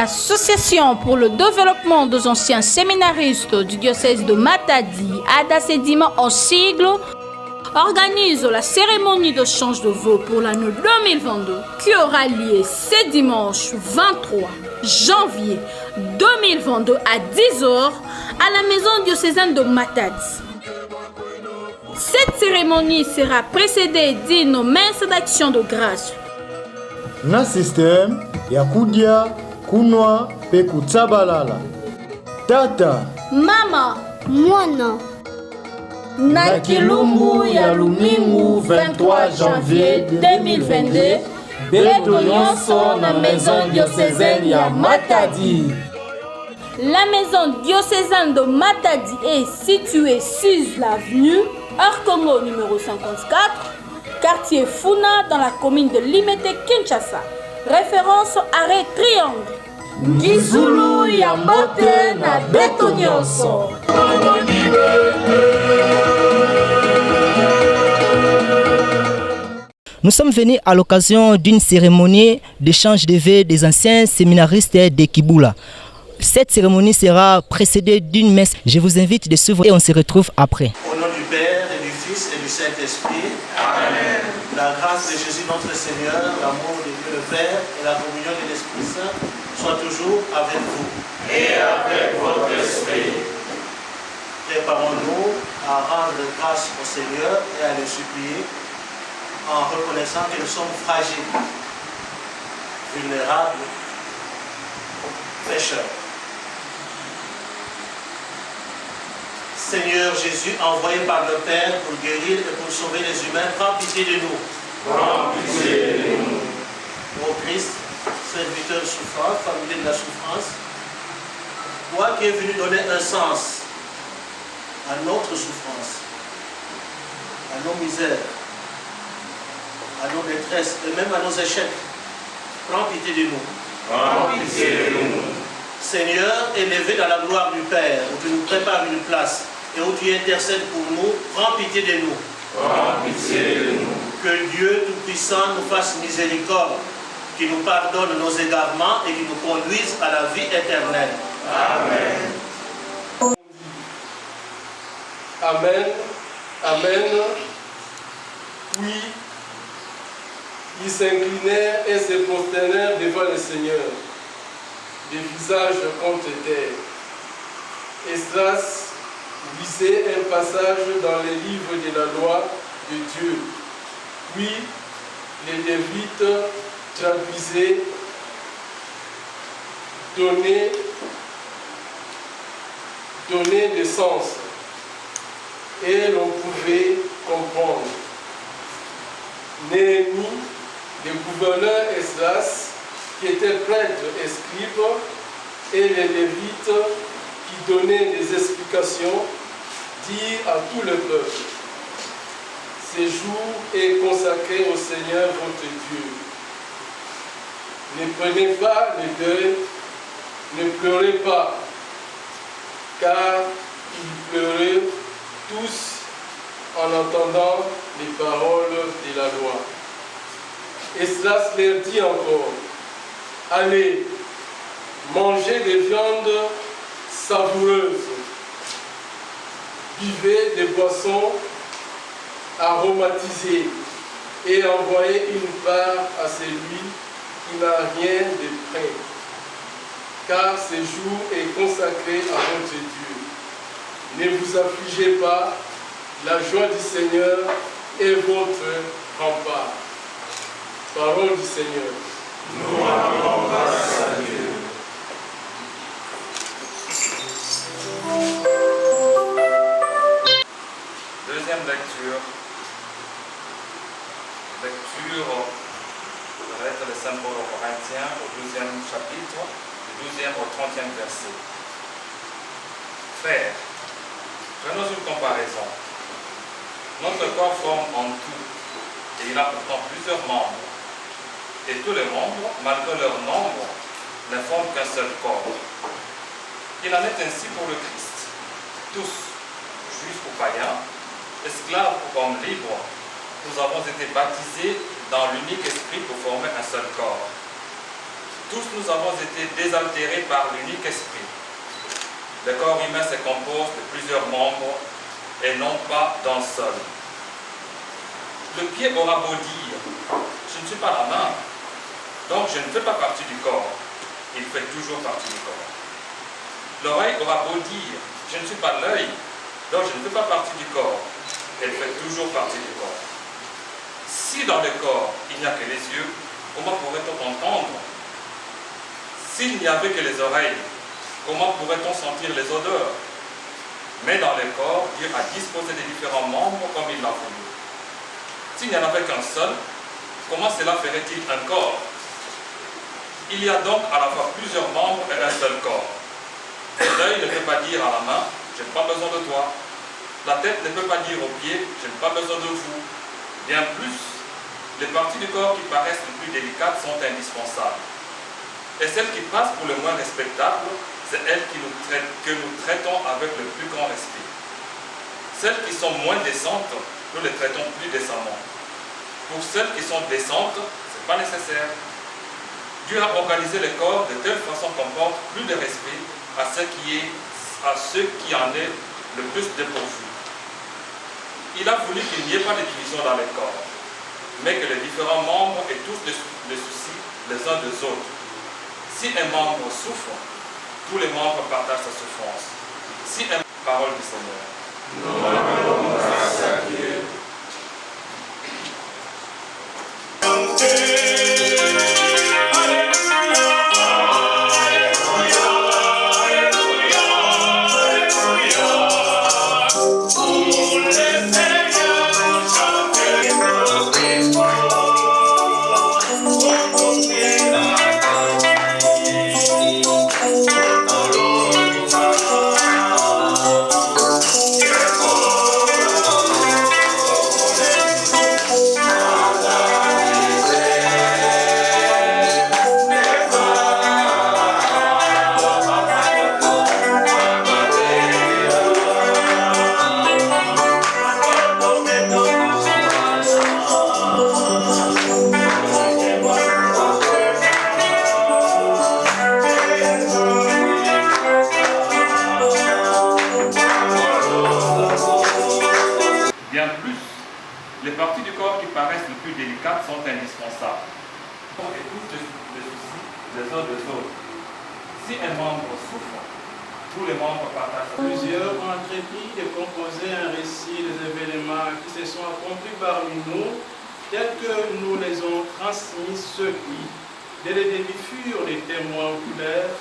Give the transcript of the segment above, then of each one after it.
l'Association pour le développement des anciens séminaristes du diocèse de Matadi, ADASEDIMA en sigle, organise la cérémonie de change de vœux pour l'année 2022 qui aura lieu ce dimanche 23 janvier 2022 à 10h à la maison diocésaine de Matadi. Cette cérémonie sera précédée d'une mince d'action de grâce. Na système ya kudia kunwa pe kutsabalala. Tata, mama, mwana. Na kilumbu ya lumingu 23 janvier 2022, beto nyonso na maison diocésaine ya Matadi. La maison diocésaine de Matadi est située 6 l'avenue Hors Congo numéro 54, quartier Funa dans la commune de Limete, Kinshasa. Référence arrêt triangle. Ngizulu ya mbote na beto nyonso. Nous sommes venus à l'occasion d'une cérémonie d'échange de vœux des anciens séminaristes de Kibula. Cette cérémonie sera précédée d'une messe. Je vous invite de suivre et on se retrouve après. Au nom du Père et du Fils et du Saint-Esprit. Amen. La grâce de Jésus notre Seigneur, l'amour de Dieu le Père et la communion de l'Esprit Saint soient toujours avec vous. Et avec votre esprit. Préparons-nous à rendre grâce au Seigneur et à le supplier en reconnaissant que nous sommes fragiles, vulnérables, pécheurs. Seigneur Jésus, envoyé par le Père pour guérir et pour sauver les humains, prends pitié de nous. Prends pitié de nous. Ô Christ, serviteur souffrant, familier de la souffrance, toi qui es venu donner un sens à notre souffrance, à nos misères, à nos détresses et même à nos échecs, prends pitié de nous. Prends pitié de nous. Seigneur, élevé dans la gloire du Père, où tu nous prépares une place et où tu intercèdes pour nous, prends pitié de nous. Prends pitié de nous. Que Dieu Tout-Puissant nous fasse miséricorde, qu'il nous pardonne nos égarements et qu'il nous conduise à la vie éternelle. Amen. Amen. Amen. Puis, ils s'inclinèrent et se prosternèrent devant le Seigneur, des visages contre terre. Esdras lisait un passage dans les livres de la loi de Dieu. Puis, les Lévites traduisaient, donnaient le sens, et l'on pouvait comprendre. Néhémie, le gouverneur Esdras, qui était prêtre et scribe, et les Lévites qui donnaient des explications, dirent à tout le peuple: ce jour est consacré au Seigneur votre Dieu. Ne prenez pas le deuil, ne pleurez pas, car ils pleuraient tous en entendant les paroles de la loi. Esdras leur dit encore: allez, mangez des viandes savoureuses, buvez des boissons aromatisées et envoyez une part à celui qui n'a rien de prêt, car ce jour est consacré à votre Dieu. Ne vous affligez pas, la joie du Seigneur est votre rempart. Parole du Seigneur. Nous rendons grâce à Dieu. Deuxième lecture. Ça va être le Saint Paul aux Corinthiens au 12e chapitre, du 12e au 30e verset. Frères, prenons une comparaison. Notre corps forme en tout, et il a pourtant plusieurs membres. Et tous les membres, malgré leur nombre, ne forment qu'un seul corps. Il en est ainsi pour le Christ. Tous, juifs ou païens, esclaves ou hommes libres, nous avons été baptisés dans l'unique esprit pour former un seul corps. tous nous avons été désaltérés par l'unique esprit. Le corps humain se compose de plusieurs membres et non pas d'un seul. Le pied aura beau dire, je ne suis pas la main, donc je ne fais pas partie du corps. Il fait toujours partie du corps. L'oreille aura beau dire, je ne suis pas l'œil, donc je ne fais pas partie du corps. Elle fait toujours partie du corps. Si dans le corps, il n'y a que les yeux, comment pourrait-on entendre? S'il n'y avait que les oreilles, comment pourrait-on sentir les odeurs? Mais dans le corps, Dieu a disposé des différents membres comme il l'a voulu. S'il n'y en avait qu'un seul, comment cela ferait-il un corps? Il y a donc à la fois plusieurs membres et un seul corps. L'œil ne peut pas dire à la main, je n'ai pas besoin de toi. La tête ne peut pas dire aux pieds, je n'ai pas besoin de vous. Bien plus, les parties du corps qui paraissent les plus délicates sont indispensables. Et celles qui passent pour le moins respectables, c'est elles que nous traitons avec le plus grand respect. Celles qui sont moins décentes, nous les traitons plus décemment. Pour celles qui sont décentes, ce n'est pas nécessaire. Dieu a organisé le corps de telle façon qu'on porte plus de respect à ceux qui en est le plus dépourvu. Il a voulu qu'il n'y ait pas de division dans le corps, mais que les différents membres aient tous le souci les uns des autres. Si un membre souffre, tous les membres partagent sa souffrance. Si un parole du Seigneur. Nous rendons grâce à Dieu. Les parties du corps qui paraissent les plus délicates sont indispensables. On écoute les soucis des uns des autres. Si un membre souffre, tous les membres partagent. Plusieurs ont entrepris de composer un récit des événements qui se sont accomplis parmi nous, tels que nous les ont transmis ceux qui, dès le début, furent les témoins oculaires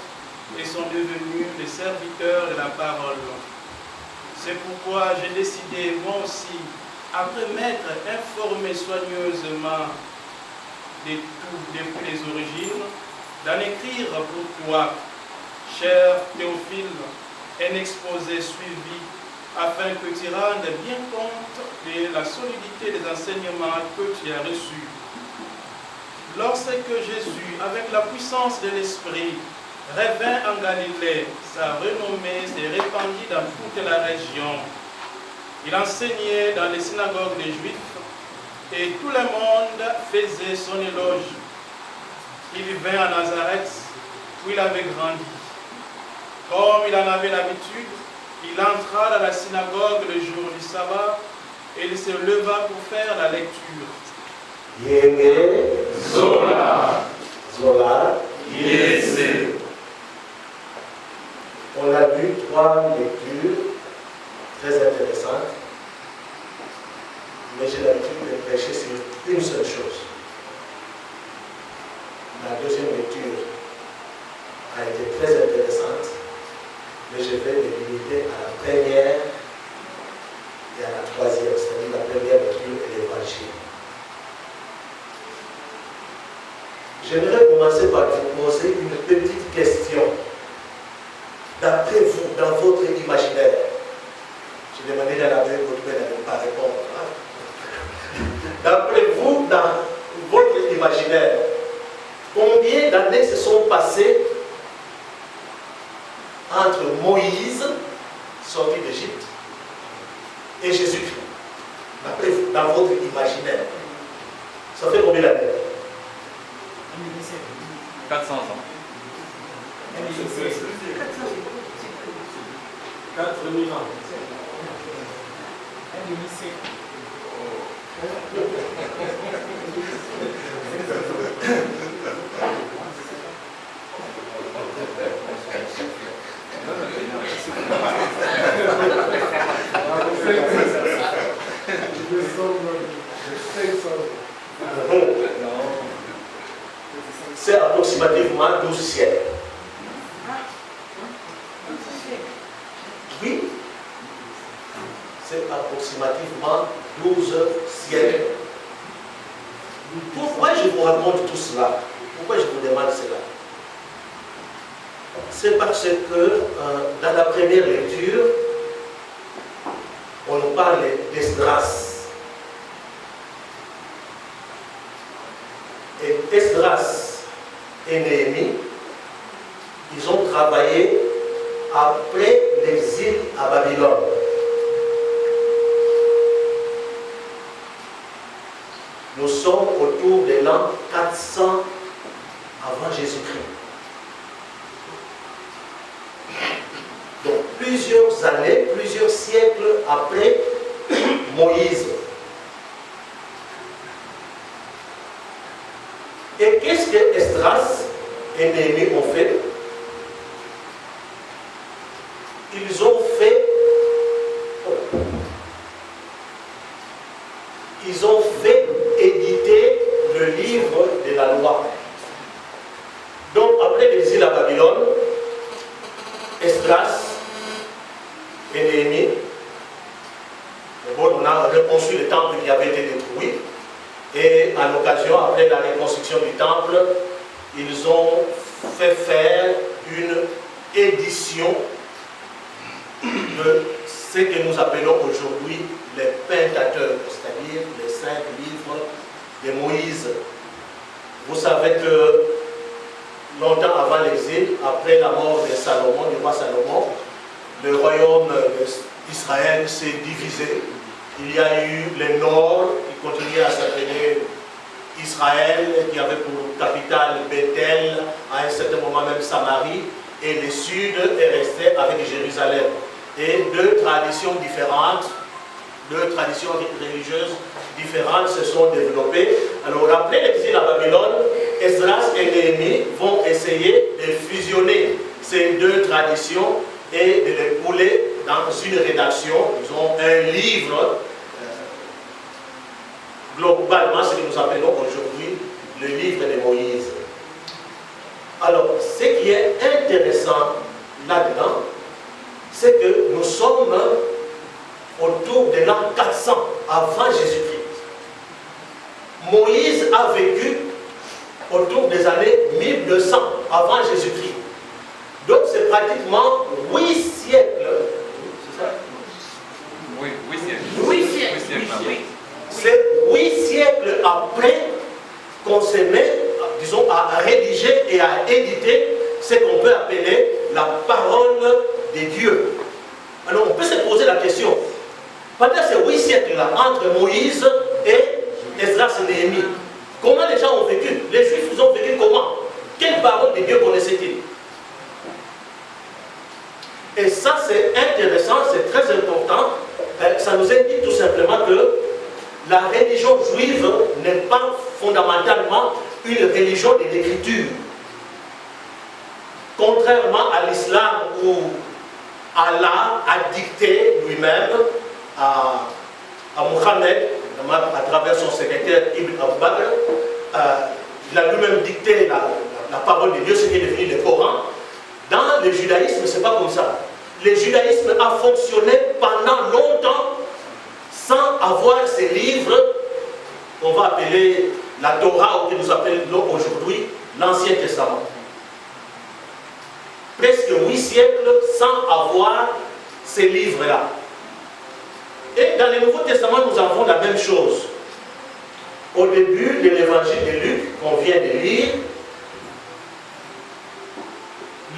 et sont devenus les serviteurs de la parole. C'est pourquoi j'ai décidé, moi aussi, après m'être informé soigneusement de tout depuis les origines, d'en écrire pour toi, cher Théophile, un exposé suivi, afin que tu rendes bien compte de la solidité des enseignements que tu as reçus. Lorsque Jésus, avec la puissance de l'Esprit, revint en Galilée, sa renommée s'est répandue dans toute la région. Il enseignait dans les synagogues des Juifs et tout le monde faisait son éloge. Il vint à Nazareth où il avait grandi. Comme il en avait l'habitude, il entra dans la synagogue le jour du sabbat et il se leva pour faire la lecture. Yenge, Zola, Zola, Yese. On a vu 3 lectures très intéressantes, mais j'ai l'habitude de prêcher sur une seule chose. La deuxième lecture a été très intéressante, mais je vais me limiter à la première et à la troisième, c'est-à-dire la première lecture et l'évangile. J'aimerais commencer par vous poser une petite question. D'après vous, dans votre imaginaire, j'ai demandé à la même votre mère de ne pas répondre. D'après vous, dans votre imaginaire, combien d'années se sont passées entre Moïse, sorti d'Égypte, et Jésus-Christ? D'après vous, dans votre imaginaire, ça fait combien d'années? 400 ans. 4000 ans. C'est approximativement 12 siècles. Oui, c'est approximativement 12 siècles. Pourquoi je vous raconte tout cela? Pourquoi je vous demande cela? C'est parce que dans la première lecture, on nous parle d'Esdras. Et Esdras et Néhémie, ils ont travaillé après l'exil à Babylone. Nous sommes autour de l'an 400 avant Jésus-Christ. Donc plusieurs années, plusieurs siècles après Moïse. Et qu'est-ce que Esdras et Néhémie ont fait? Ils ont fait éditer le livre de la loi. Donc après l'exil à Babylone, Esdras et Néhémie, on a reconstruit le temple qui avait été détruit. Et à l'occasion, après la reconstruction du temple, ils ont fait faire une édition de ce que nous appelons aujourd'hui les Pentateuques, c'est-à-dire les 5 livres de Moïse. Vous savez que longtemps avant l'exil, après la mort de Salomon, du roi Salomon, le royaume d'Israël s'est divisé. Il y a eu le nord qui continuait à s'appeler Israël, qui avait pour capitale Bethel, à un certain moment même Samarie, et le sud est resté avec Jérusalem. Et deux traditions différentes, deux traditions religieuses différentes se sont développées. Alors après l'exil à Babylone, Esdras et Néhémie vont essayer de fusionner ces deux traditions et de les couler dans une rédaction, disons un livre, globalement ce que nous appelons aujourd'hui le livre de Moïse. Alors, ce qui est intéressant là-dedans, c'est que nous sommes autour de l'an 400 avant Jésus-Christ. Moïse a vécu autour des années 1200 avant Jésus-Christ. Donc c'est pratiquement 8 siècles. C'est ça? Oui, 8 siècles. 8 siècles. C'est 8 siècles après qu'on se met, disons, à rédiger et à éditer ce qu'on peut appeler la parole de Dieu. Alors on peut se poser la question, pendant ces 8 siècles-là, entre Moïse et Esdras et Néhémie, comment les gens ont vécu? Les Juifs ont vécu comment? Quelle parole de Dieu connaissaient-ils? Et ça c'est intéressant, c'est très important. Ça nous indique tout simplement que la religion juive n'est pas fondamentalement une religion de l'écriture. Contrairement à l'islam où Allah a dicté lui-même à Mohammed, à travers son secrétaire Ibn Abu Bakr, il a lui-même dicté la parole de Dieu, ce qui est devenu le Coran. Dans le judaïsme, ce n'est pas comme ça. Le judaïsme a fonctionné pendant longtemps sans avoir ces livres qu'on va appeler la Torah, ou que nous appelons aujourd'hui l'Ancien Testament. Presque 8 siècles sans avoir ces livres-là. Et dans le Nouveau Testament, nous avons la même chose. Au début de l'évangile de Luc, qu'on vient de lire,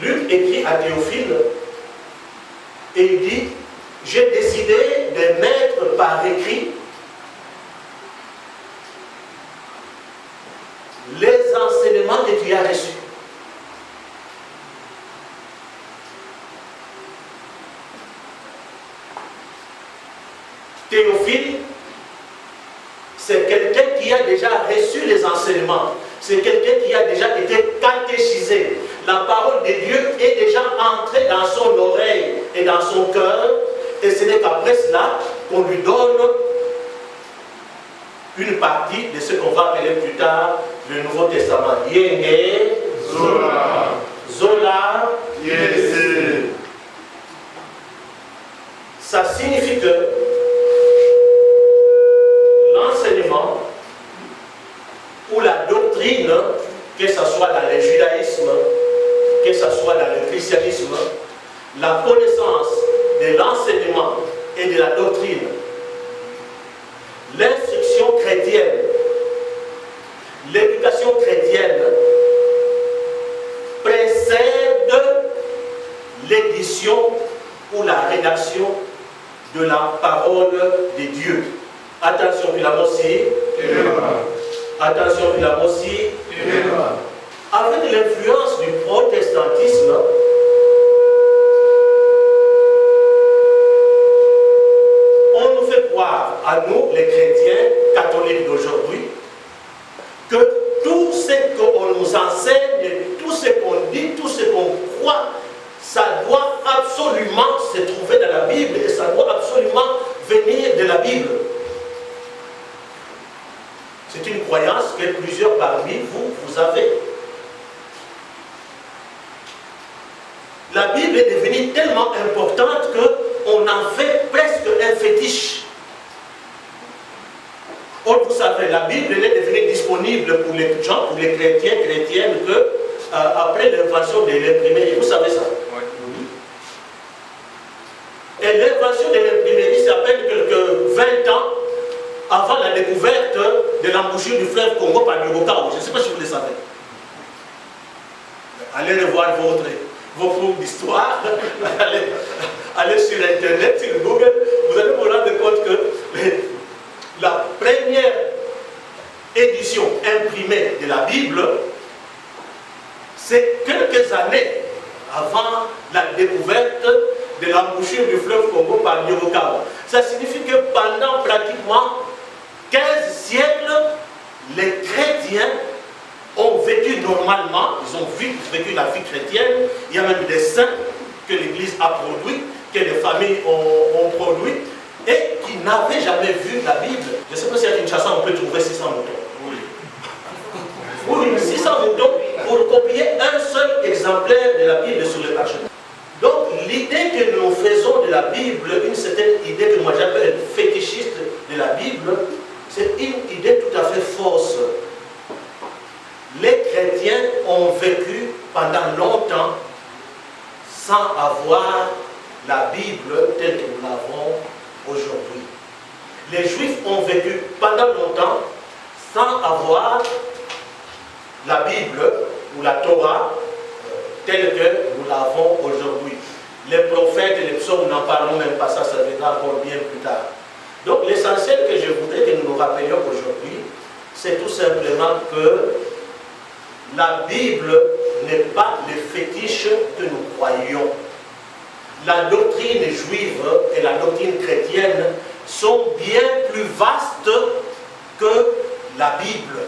Luc écrit à Théophile et il dit: j'ai décidé de mettre par écrit les enseignements que tu as reçus. Théophile, c'est quelqu'un qui a déjà reçu les enseignements. C'est quelqu'un qui a déjà été catéchisé. La parole de Dieu est déjà entrée dans son oreille et dans son cœur. Et ce n'est qu'après cela qu'on lui donne une partie de ce qu'on va appeler plus tard le Nouveau Testament. Yenge, Zola, Zola, Yese. Ça signifie que l'enseignement ou la doctrine, que ce soit dans le judaïsme, que ce soit dans le christianisme, la connaissance de l'enseignement et de la doctrine, l'instruction chrétienne, l'éducation chrétienne précède l'édition ou la rédaction de la parole de Dieu. Attention, Pilamosi. Attention, Pilamosi. Avec l'influence du protestantisme, on nous fait croire, à nous, les chrétiens catholiques d'aujourd'hui, que tout ce qu'on nous enseigne, tout ce qu'on dit, tout ce qu'on croit, ça doit absolument se trouver dans la Bible et ça doit absolument venir de la Bible. C'est une croyance que plusieurs parmi vous avez. La Bible est devenue tellement importante qu'on en fait presque un fétiche. Or, vous savez, la Bible elle est devenue disponible pour les gens, pour les chrétiens, chrétiennes, que après l'invention de l'imprimerie. Vous savez ça? Et l'invention de l'imprimerie, c'est à peine quelques 20 ans avant la découverte de l'embouchure du fleuve Congo par Nyirokao. Je ne sais pas si vous le savez. Allez revoir vos cours d'histoire, allez sur Internet, sur Google, vous allez vous rendre compte que la première édition imprimée de la Bible, c'est quelques années avant la découverte de l'embouchure du fleuve Congo par Nyirokao. Ça signifie que pendant pratiquement 15 siècles, les chrétiens ont vécu normalement, ils ont vécu la vie chrétienne. Il y a même des saints que l'Église a produits, que les familles ont produits, et qui n'avaient jamais vu la Bible. Je ne sais pas si à Kinshasa on peut trouver 600 moutons. Oui, 600 moutons pour copier un seul exemplaire de la Bible sur le parchemin. Donc l'idée que nous faisons de la Bible, une certaine idée que moi j'appelle fétichiste de la Bible, c'est une idée tout à fait fausse. Les chrétiens ont vécu pendant longtemps sans avoir la Bible telle que nous l'avons aujourd'hui. Les Juifs ont vécu pendant longtemps sans avoir la Bible ou la Torah telle que nous l'avons aujourd'hui. Les prophètes et les psaumes, n'en parlons même pas, ça viendra encore bien plus tard. Donc l'essentiel que je voudrais que nous nous rappelions aujourd'hui, c'est tout simplement que la Bible n'est pas le fétiche que nous croyons. La doctrine juive et la doctrine chrétienne sont bien plus vastes que la Bible.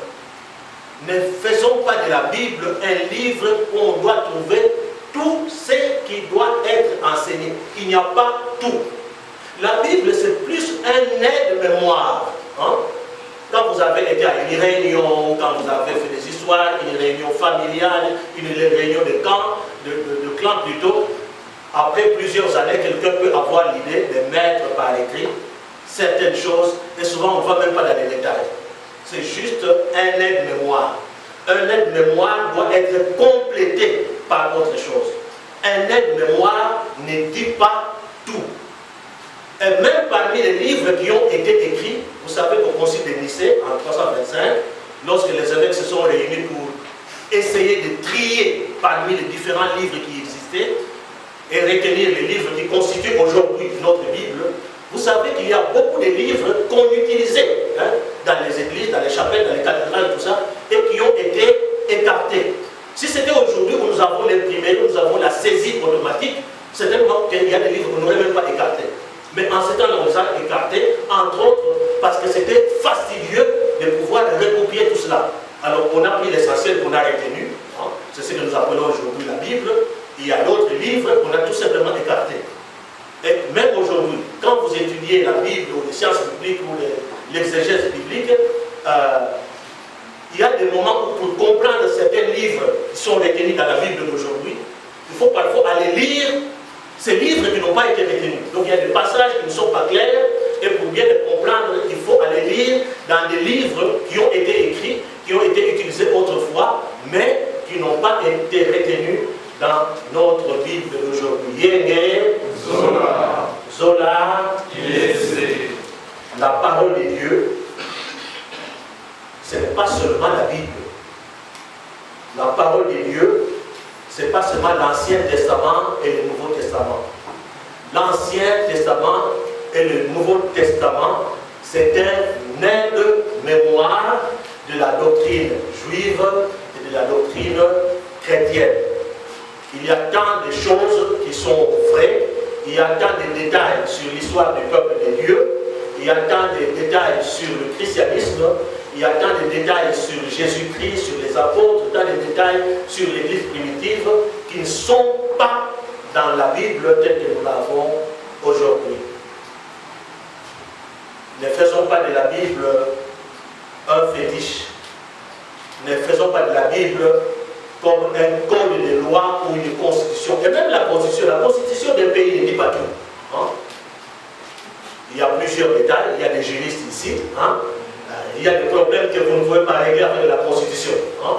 Ne faisons pas de la Bible un livre où on doit trouver tout ce qui doit être enseigné. Il n'y a pas tout. La Bible, c'est plus un aide-mémoire. Hein? Quand vous avez été à une réunion, quand vous avez fait des histoires, une réunion familiale, une réunion de camp, de clan plutôt, après plusieurs années, quelqu'un peut avoir l'idée de mettre par écrit certaines choses, et souvent on ne va même pas dans les détails. C'est juste un aide-mémoire. Un aide-mémoire doit être complété par autre chose. Un aide-mémoire ne dit pas tout. Et même parmi les livres qui ont été écrits, vous savez qu'au Concile de Nicée, en 325, lorsque les évêques se sont réunis pour essayer de trier parmi les différents livres qui existaient et retenir les livres qui constituent aujourd'hui notre Bible, vous savez qu'il y a beaucoup de livres qu'on utilisait dans les églises, dans les chapelles, dans les cathédrales, tout ça, et qui ont été écartés. Si c'était aujourd'hui où nous avons l'imprimerie, nous avons la saisie automatique, certainement qu'il y a des livres qu'on n'aurait même pas écartés. Mais en ce temps-là, on les a écartés, entre autres parce que c'était fastidieux de pouvoir recopier tout cela. Alors on a pris l'essentiel qu'on a retenu, hein, c'est ce que nous appelons aujourd'hui la Bible. Il y a d'autres livres qu'on a tout simplement écartés. Et même aujourd'hui, quand vous étudiez la Bible ou les sciences bibliques ou l'exégèse biblique, il y a des moments où pour comprendre certains livres qui sont retenus dans la Bible d'aujourd'hui, il faut parfois aller lire ces livres qui n'ont pas été retenus. Donc il y a des passages qui ne sont pas clairs, et pour bien les comprendre, il faut aller lire dans des livres qui ont été écrits, qui ont été utilisés autrefois, mais qui n'ont pas été retenus dans notre Bible d'aujourd'hui. Yéné, Zola, Zola, Yézé. La parole de Dieu, ce n'est pas seulement la Bible. La parole de Dieu, ce n'est pas seulement l'Ancien Testament et le Nouveau Testament. L'Ancien Testament et le Nouveau Testament, c'est un aide-mémoire de la doctrine juive et de la doctrine chrétienne. Il y a tant de choses qui sont vraies, il y a tant de détails sur l'histoire du peuple de Dieu, il y a tant de détails sur le christianisme, il y a tant de détails sur Jésus-Christ, sur les apôtres, tant de détails sur l'Église primitive qui ne sont pas dans la Bible telle que nous l'avons aujourd'hui. Ne faisons pas de la Bible un fétiche. Ne faisons pas de la Bible comme un code de loi ou une constitution. Et même la constitution d'un pays ne dit pas tout. Hein? Il y a plusieurs détails, il y a des juristes ici. Hein? Il y a des problèmes que vous ne pouvez pas régler avec la constitution. Hein?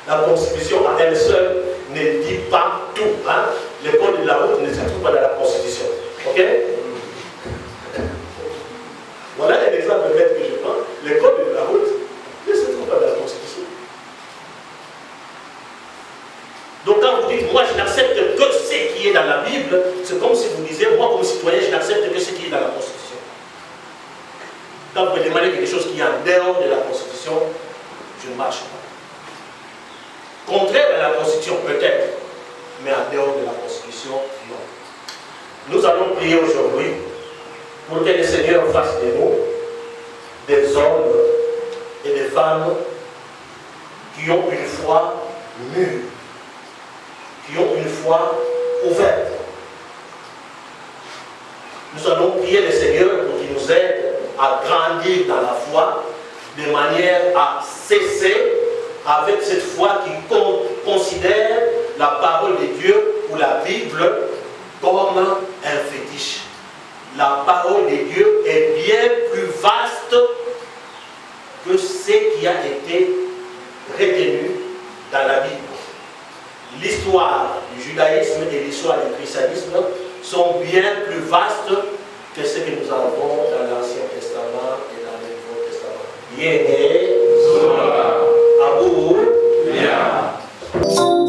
La constitution à elle seule ne dit pas tout. Hein? Le code de la route ne se trouve pas dans la constitution. Ok? Voilà un exemple bête que je prends. Le code de la route ne se trouve pas dans la constitution. Donc quand vous dites, moi je n'accepte que ce qui est dans la Bible, c'est comme si vous disiez, moi comme citoyen, je n'accepte que ce qui est dans la Constitution. Quand vous me demandez quelque chose qui est en dehors de la Constitution, je ne marche pas. Contraire à la Constitution peut-être, mais en dehors de la Constitution, non. Nous allons prier aujourd'hui pour que le Seigneur fasse de nous des hommes et des femmes qui ont une foi mûre, qui ont une foi ouverte. Nous allons prier le Seigneur pour qu'il nous aide à grandir dans la foi, de manière à cesser avec cette foi qui considère la parole de Dieu ou la Bible comme un fétiche. La parole de Dieu est bien plus vaste que ce qui a été retenu dans la Bible. L'histoire du judaïsme et l'histoire du christianisme sont bien plus vastes que ce que nous avons dans l'Ancien Testament et dans le Nouveau Testament. Yéné, Zola, Abou, Bien. Oh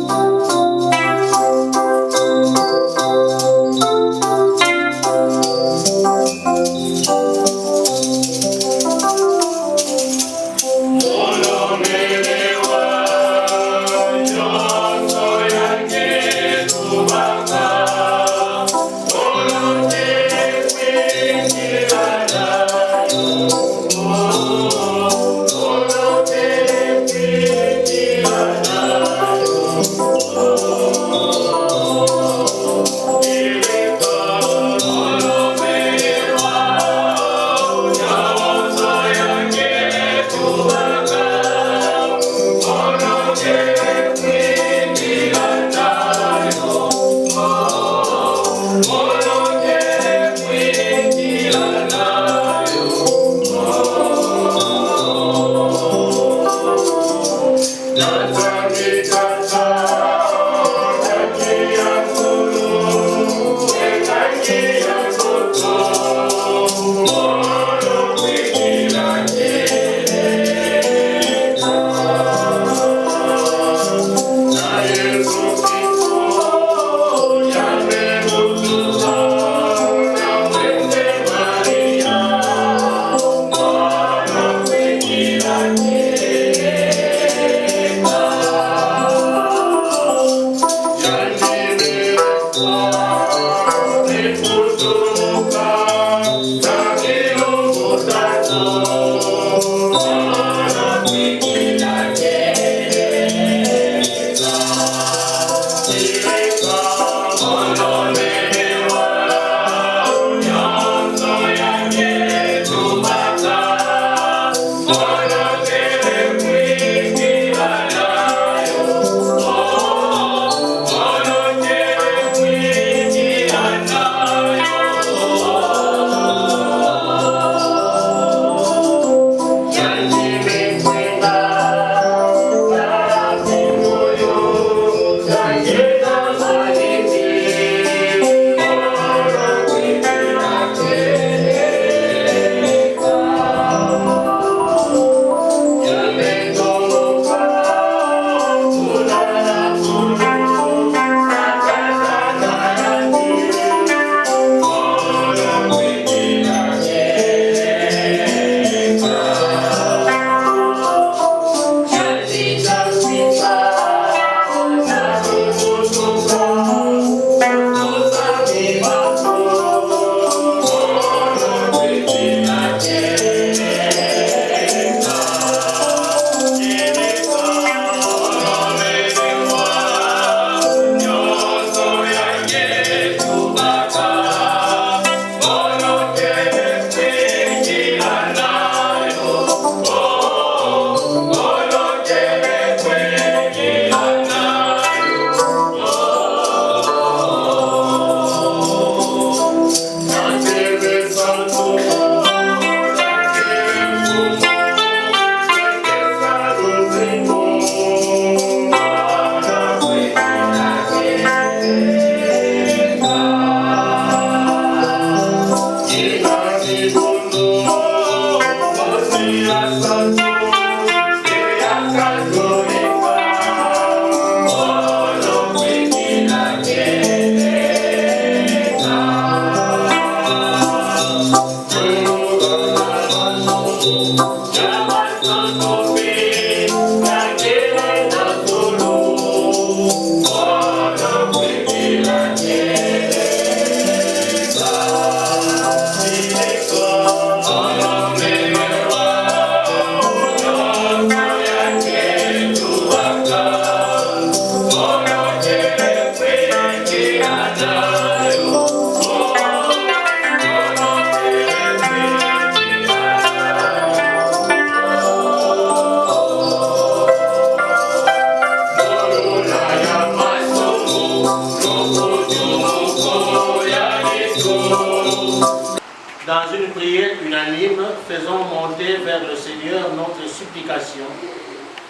Dans une prière unanime, faisons monter vers le Seigneur notre supplication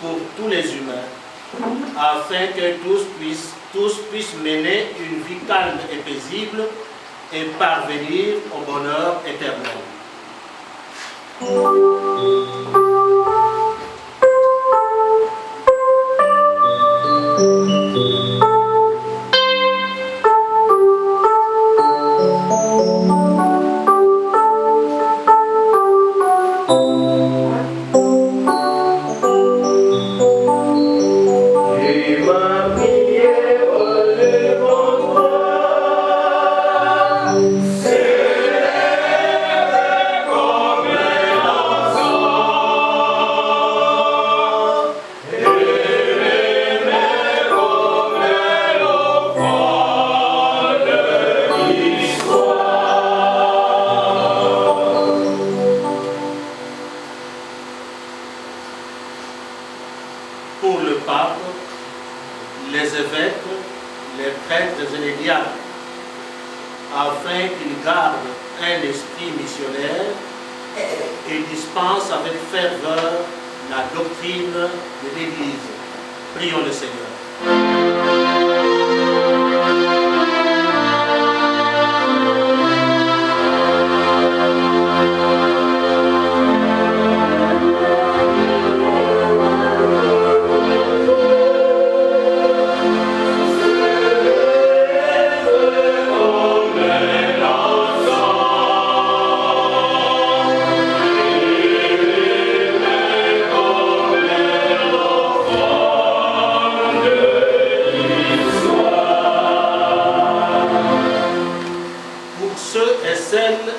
pour tous les humains, afin que tous puissent mener une vie calme et paisible et parvenir au bonheur éternel. Pour le pape, les évêques, les prêtres et les diacres, afin qu'ils gardent un esprit missionnaire et dispensent avec ferveur la doctrine de l'Église. Prions le Seigneur.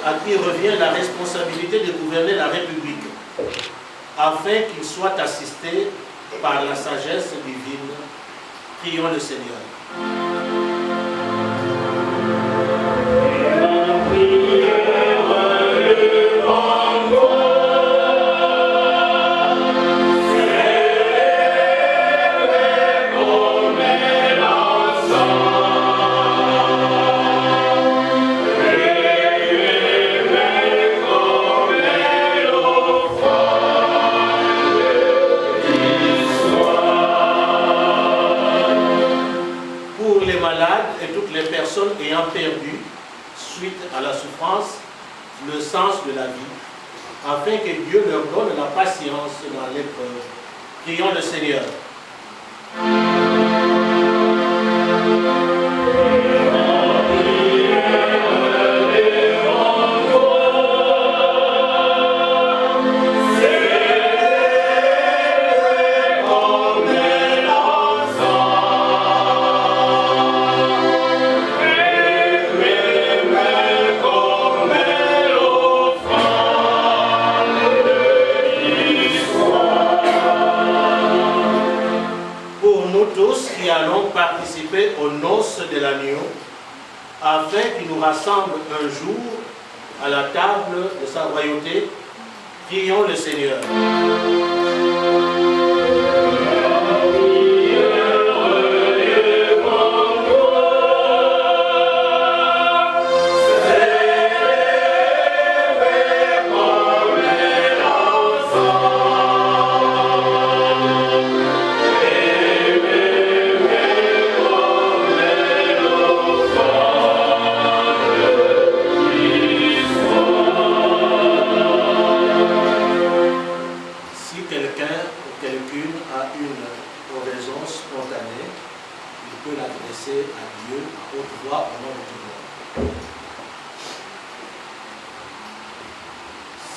À qui revient la responsabilité de gouverner la République, afin qu'ils soient assistés par la sagesse divine. Prions le Seigneur. Et toutes les personnes ayant perdu, suite à la souffrance, le sens de la vie, afin que Dieu leur donne la patience dans l'épreuve. Prions le Seigneur. Qui allons participer aux noces de l'agneau, afin qu'il nous rassemble un jour à la table de sa royauté. Prions le Seigneur. Oh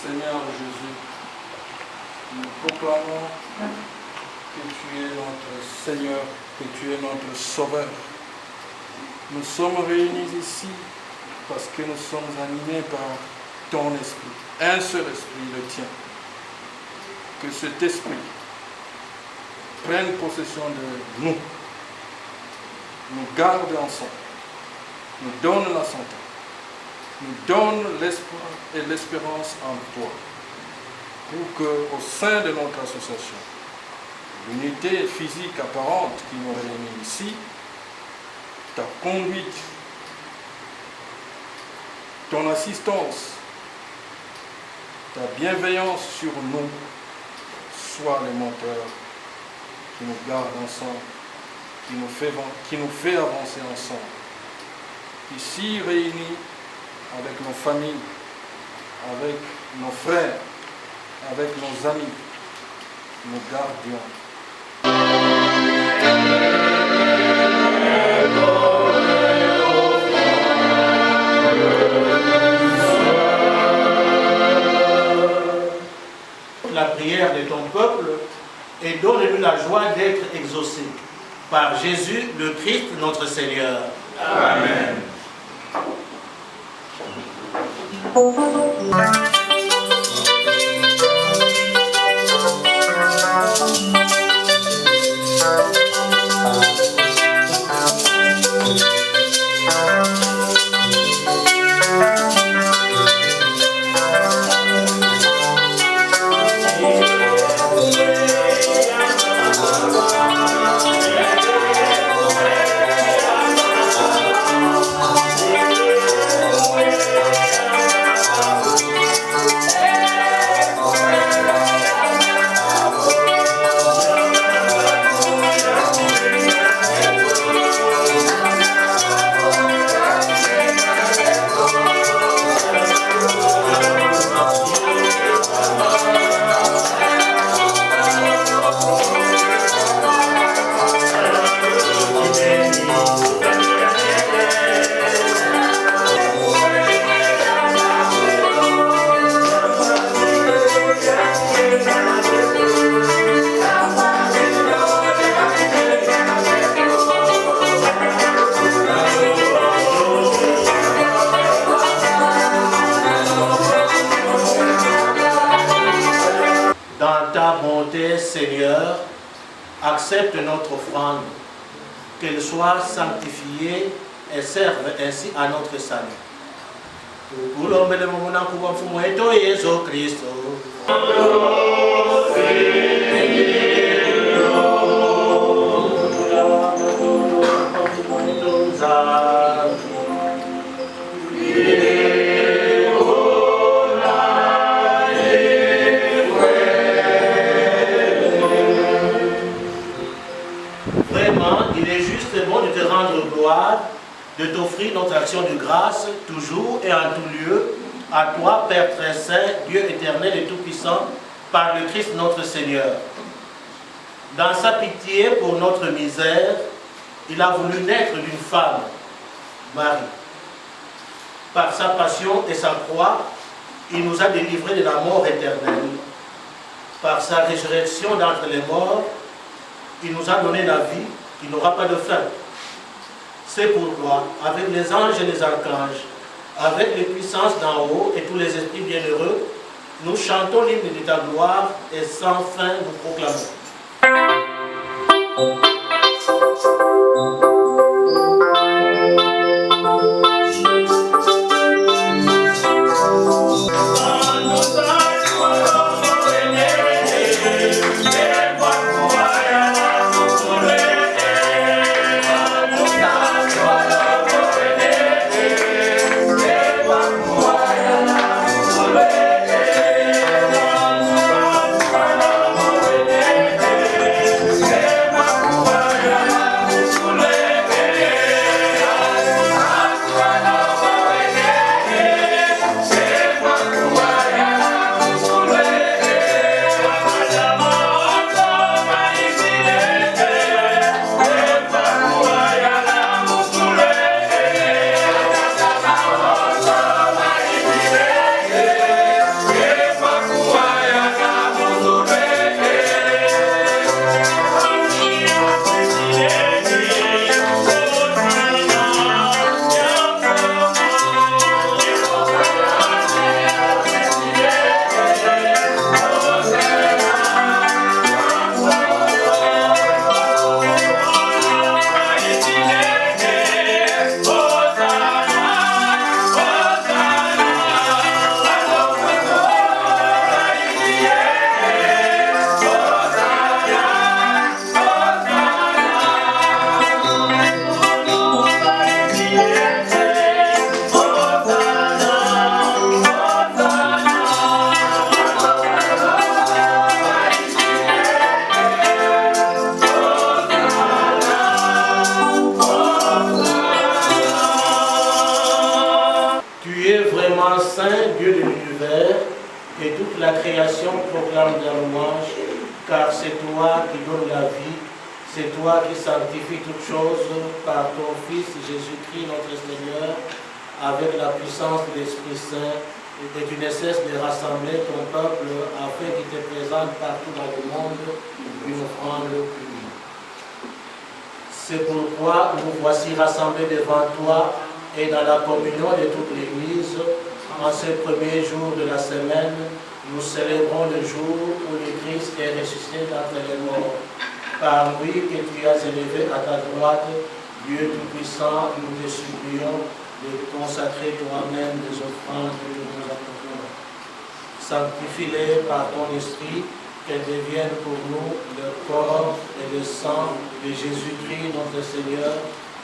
Seigneur Jésus, nous proclamons que tu es notre Seigneur, que tu es notre Sauveur. Nous sommes réunis ici parce que nous sommes animés par ton esprit, un seul esprit, le tien. Que cet esprit prenne possession de nous, nous garde ensemble, nous donne la santé, nous donne l'espoir et l'espérance en toi, pour qu'au sein de notre association, l'unité physique apparente qui nous réunit ici, ta conduite, ton assistance, ta bienveillance sur nous, soit le moteur qui nous garde ensemble, qui nous fait avancer ensemble. Ici réunis avec nos familles, avec nos frères, avec nos amis, nous gardions. La prière de ton peuple et donne-nous la joie d'être exaucés par Jésus le Christ notre Seigneur. Amen. Seigneur, accepte notre offrande, qu'elle soit sanctifiée et serve ainsi à notre salut. De t'offrir notre action de grâce, toujours et en tout lieu, à toi, Père très saint, Dieu éternel et tout-puissant, par le Christ notre Seigneur. Dans sa pitié pour notre misère, il a voulu naître d'une femme, Marie. Par sa passion et sa croix, il nous a délivrés de la mort éternelle. Par sa résurrection d'entre les morts, il nous a donné la vie qui n'aura pas de fin. C'est pourquoi, avec les anges et les archanges, avec les puissances d'en haut et tous les esprits bienheureux, nous chantons l'hymne de ta gloire et sans fin nous proclamons. Amen. et toute la création proclame ta louange, car c'est toi qui donnes la vie, c'est toi qui sanctifies toutes choses par ton Fils Jésus-Christ notre Seigneur, avec la puissance de l'Esprit Saint, et tu ne cesses de rassembler ton peuple afin qu'il te présente partout dans le monde une offrande unie. C'est pourquoi nous voici rassemblés devant toi et dans la communion de toute l'Église, en ce premier jour de la semaine, nous célébrons le jour où le Christ est ressuscité d'entre les morts. Par lui que tu as élevé à ta droite, Dieu Tout-Puissant, nous te supplions de consacrer toi-même les offrandes que nous apportons. Sanctifie-les par ton esprit, qu'elles deviennent pour nous le corps et le sang de Jésus-Christ notre Seigneur,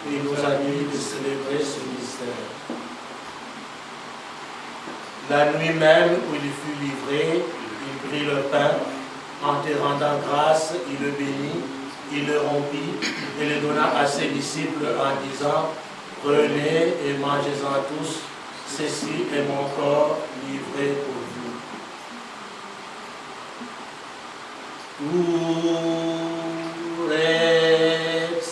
qui nous a dit de célébrer ce mystère. La nuit même où il fut livré, il prit le pain, en te rendant grâce, il le bénit, il le rompit et le donna à ses disciples en disant: prenez et mangez-en tous, ceci est mon corps livré pour vous. Rex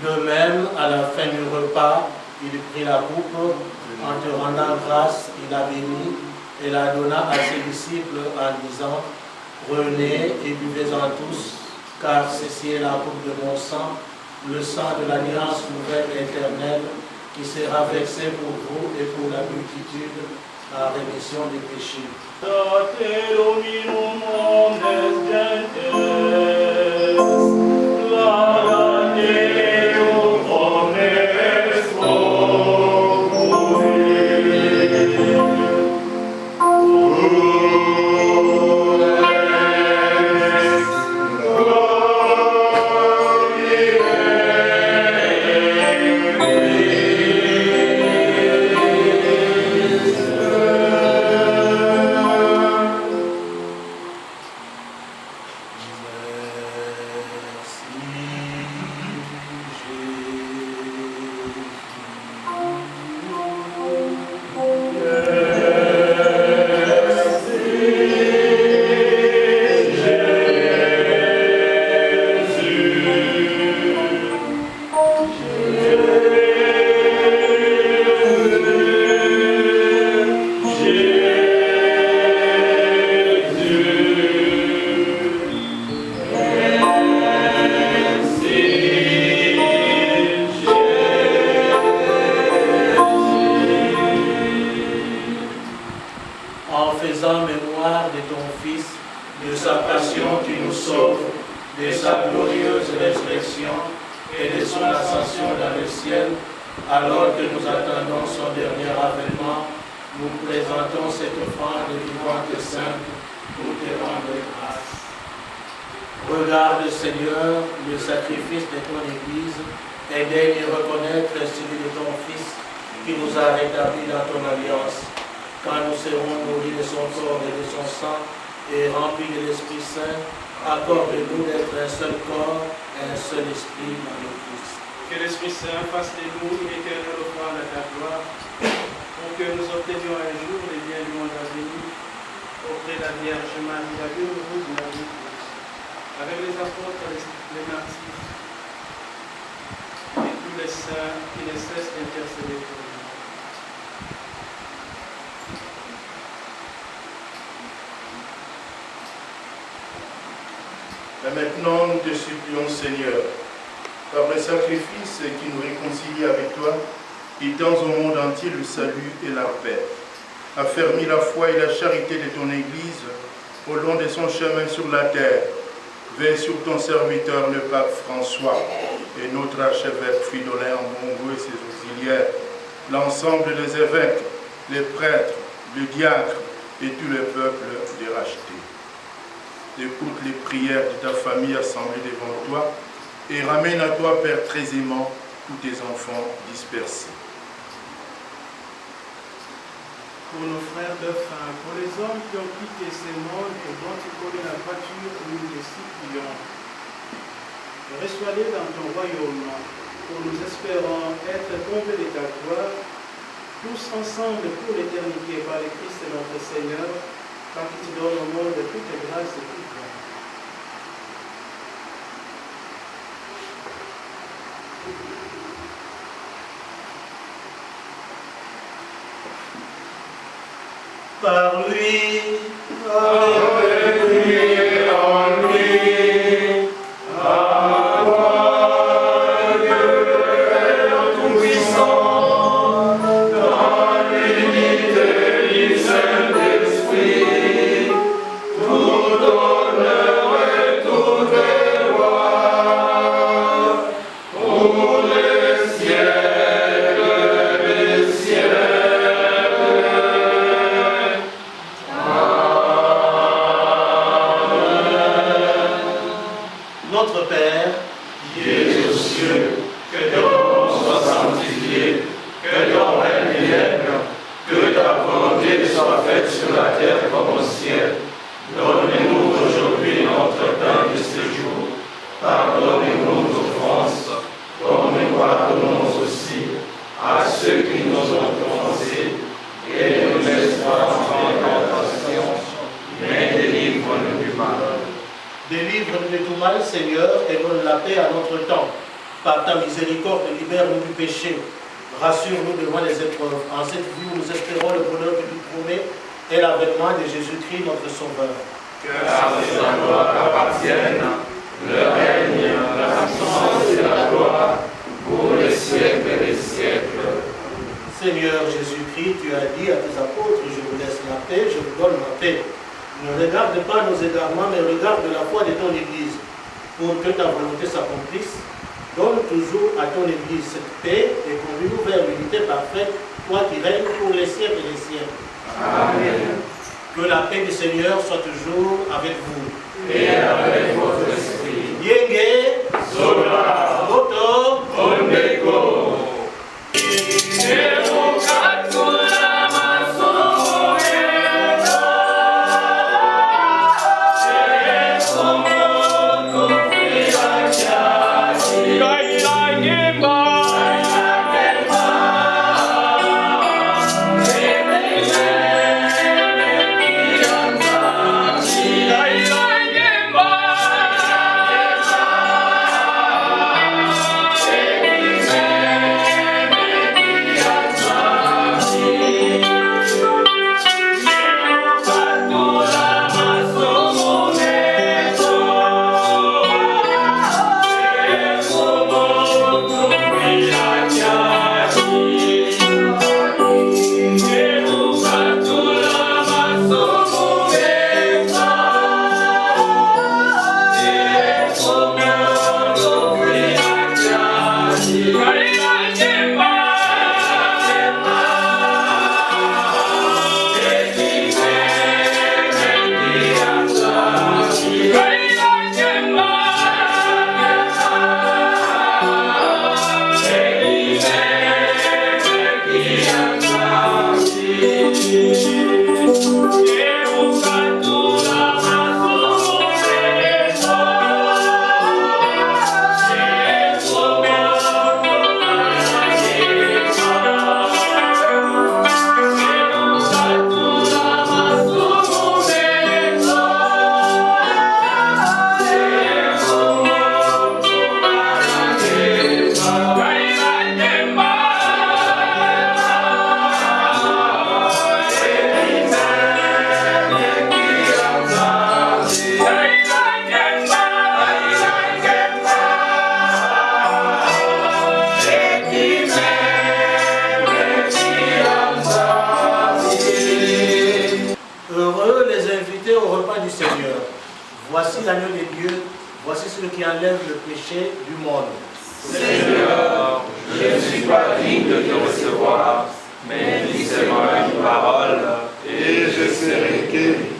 De même, à la fin du repas, il prit la coupe, en te rendant grâce, il la bénit et la donna à ses disciples en disant: prenez et buvez-en tous, car ceci est la coupe de mon sang, le sang de l'alliance nouvelle et éternelle, qui sera versé pour vous et pour la multitude à la rémission des péchés. Regarde, Seigneur, le sacrifice de ton Église et daigne reconnaître celui de ton Fils qui nous a rétablis dans ton alliance. Quand nous serons nourris de son corps et de son sang et remplis de l'Esprit Saint, accorde-nous d'être un seul corps et un seul esprit dans le Christ. Que l'Esprit Saint fasse de nous une éternelle offrande à ta gloire, pour que nous obtenions un jour les biens du monde à venir, auprès de la Vierge Marie, la bienheureuse Marie, avec les apôtres, les martyrs, et tous les saints qui ne cessent d'intercéder pour nous. Et maintenant, nous te supplions, Seigneur, par le sacrifice qui nous réconcilie avec toi, qui tends au monde entier le salut et la paix. Affermis la foi et la charité de ton Église au long de son chemin sur la terre. Veille sur ton serviteur, le pape François, et notre archevêque Fridolin Ambongo et ses auxiliaires, l'ensemble des évêques, les prêtres, les diacres et tout le peuple déracheté. Écoute les prières de ta famille assemblée devant toi et ramène à toi, Père très aimant, tous tes enfants dispersés. pour nos frères défunts, pour les hommes qui ont quitté ce monde et dont tu connais la voiture, nous les supplions. Reçois-les dans ton royaume, pour nous espérons être comblés de ta gloire, tous ensemble pour l'éternité par le Christ notre Seigneur, par qui tu donnes au monde toute grâce et toute gloire. Par lui, avec lui et en lui, à toi, Dieu tout-puissant, dans l'unité du Saint-Esprit, tout honneur et toute gloire, pour les siècles des siècles. Notre Père, qui es aux cieux, que ton nom soit sanctifié, que ton règne vienne, que ta volonté soit faite sur la terre comme au ciel. Donne-nous aujourd'hui notre pain de ce jour. Pardonne-nous nos offenses, comme nous pardonnons aussi à ceux qui nous ont offensés. Et ne nous laisse pas entrer en tentation, mais délivre-nous du mal. délivre-nous de tout mal, Seigneur, et donne la paix à notre temps. Par ta miséricorde, libère-nous du péché. Rassure-nous devant les épreuves. En cette vie où nous espérons le bonheur que tu promets et l'avènement de Jésus-Christ, notre Sauveur. Que la gloire appartienne, le règne, la puissance et la gloire, pour les siècles des siècles. Seigneur Jésus-Christ, tu as dit à tes apôtres, je vous laisse la paix, je vous donne ma paix. Ne regarde pas nos égarements, mais regarde la foi de ton Église. Pour que ta volonté s'accomplisse, donne toujours à ton Église cette paix et conduis-nous vers l'unité parfaite, toi qui règnes pour les siècles et les siècles. Amen. Que la paix du Seigneur soit toujours avec vous. Et avec votre esprit. Yenge, Zola, Moto, Ondeko. Voici l'agneau de Dieu, voici celui qui enlève le péché du monde. Seigneur, je ne suis pas digne de te recevoir, mais dis seulement une parole, et je serai guéri.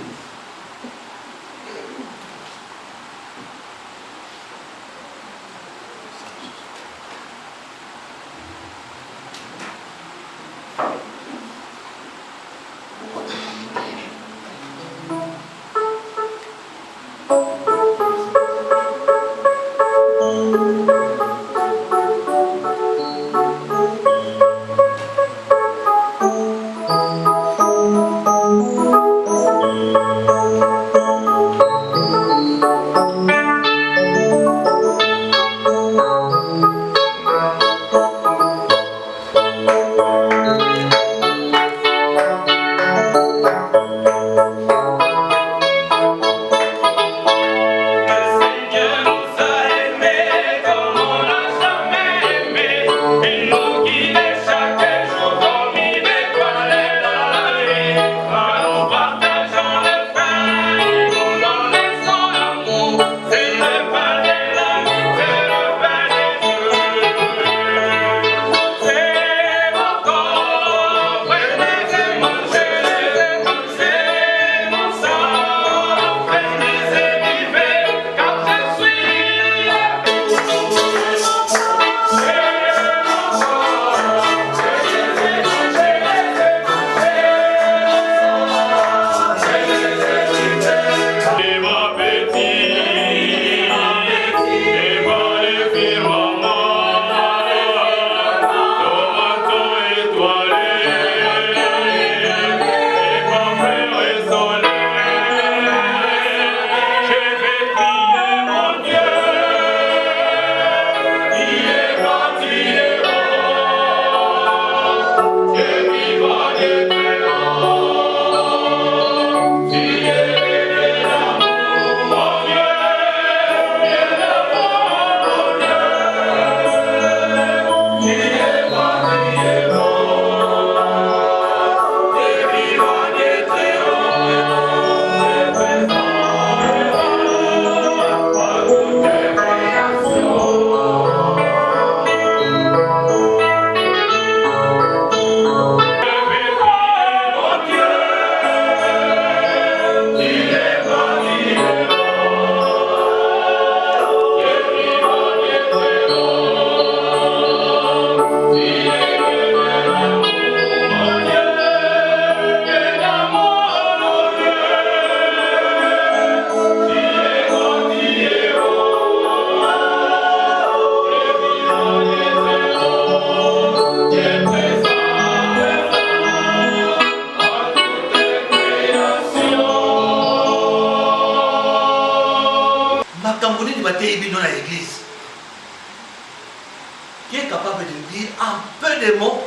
Qui est capable de dire en peu de mots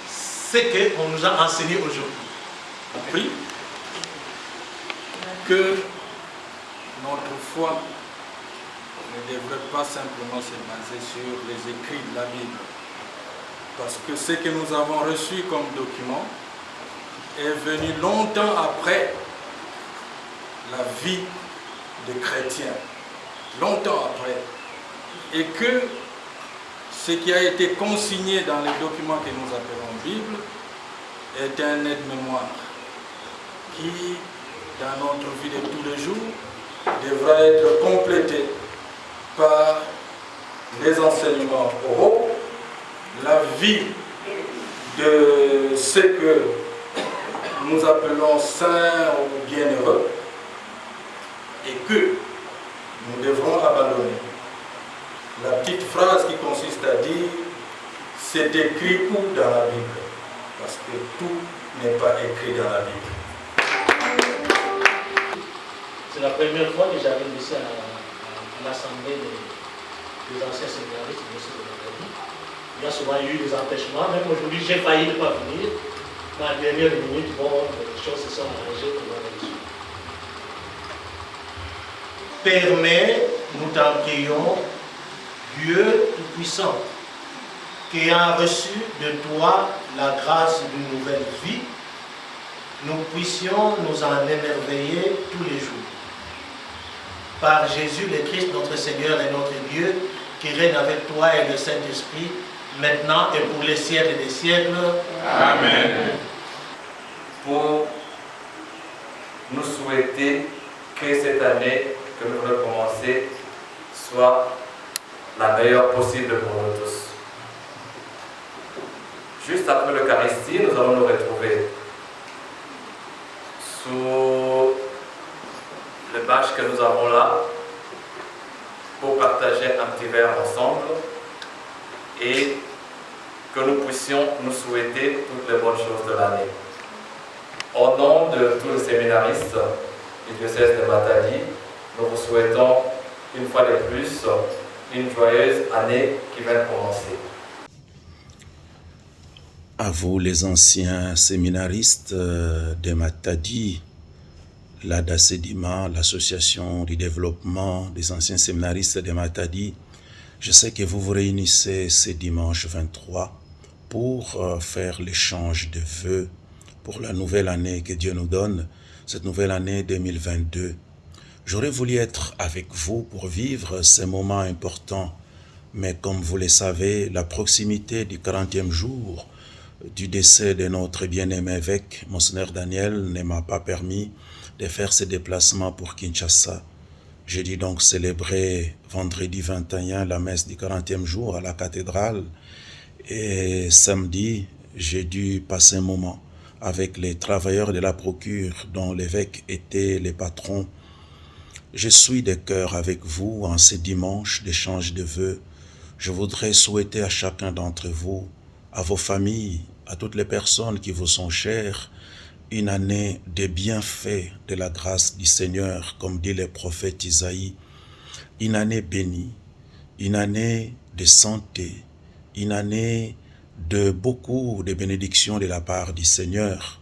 ce qu'on nous a enseigné aujourd'hui? Oui. Que notre foi ne devrait pas simplement se baser sur les écrits de la Bible. Parce que ce que nous avons reçu comme document est venu longtemps après la vie des chrétiens. Longtemps après. Et que ce qui a été consigné dans les documents que nous appelons Bible est un aide-mémoire qui, dans notre vie de tous les jours, devra être complété par les enseignements oraux, la vie de ce que nous appelons saints ou bienheureux, et que nous devrons abandonner. La petite phrase qui consiste à dire « c'est écrit où dans la Bible ?» Parce que tout n'est pas écrit dans la Bible. C'est la première fois que j'arrive ici à l'Assemblée des anciens séminaristes de Matadi. Il y a souvent eu des empêchements, même aujourd'hui j'ai failli ne pas venir. Mais à la dernière minute, bon, les choses se sont arrangées pour la réussir. Permets, nous t'en prions, Dieu Tout-Puissant, qui a reçu de toi la grâce d'une nouvelle vie, nous puissions nous en émerveiller tous les jours. Par Jésus le Christ, notre Seigneur et notre Dieu, qui règne avec toi et le Saint-Esprit, maintenant et pour les siècles des siècles. Amen. Pour nous souhaiter que cette année que nous voulons commencer soit la meilleure possible pour nous tous. Juste après l'Eucharistie, nous allons nous retrouver sous le bâche que nous avons là pour partager un petit verre ensemble et que nous puissions nous souhaiter toutes les bonnes choses de l'année. Au nom de tous les séminaristes du diocèse de Matadi, nous vous souhaitons une fois de plus une joyeuse année qui vient de commencer. À vous les anciens séminaristes de Matadi, l'ADACEDIMA, l'association du développement des anciens séminaristes de Matadi, je sais que vous vous réunissez ce dimanche 23 pour faire l'échange de vœux pour la nouvelle année que Dieu nous donne, cette nouvelle année 2022. J'aurais voulu être avec vous pour vivre ces moments importants, mais comme vous le savez, la proximité du 40e jour du décès de notre bien-aimé évêque, Monseigneur Daniel, ne m'a pas permis de faire ce déplacement pour Kinshasa. J'ai dû donc célébrer vendredi 21 la messe du 40e jour à la cathédrale et samedi, j'ai dû passer un moment avec les travailleurs de la procure dont l'évêque était le patron. Je suis de cœur avec vous en ce dimanche d'échange de vœux. Je voudrais souhaiter à chacun d'entre vous, à vos familles, à toutes les personnes qui vous sont chères, une année de bienfaits de la grâce du Seigneur, comme dit le prophète Isaïe, une année bénie, une année de santé, une année de beaucoup de bénédictions de la part du Seigneur,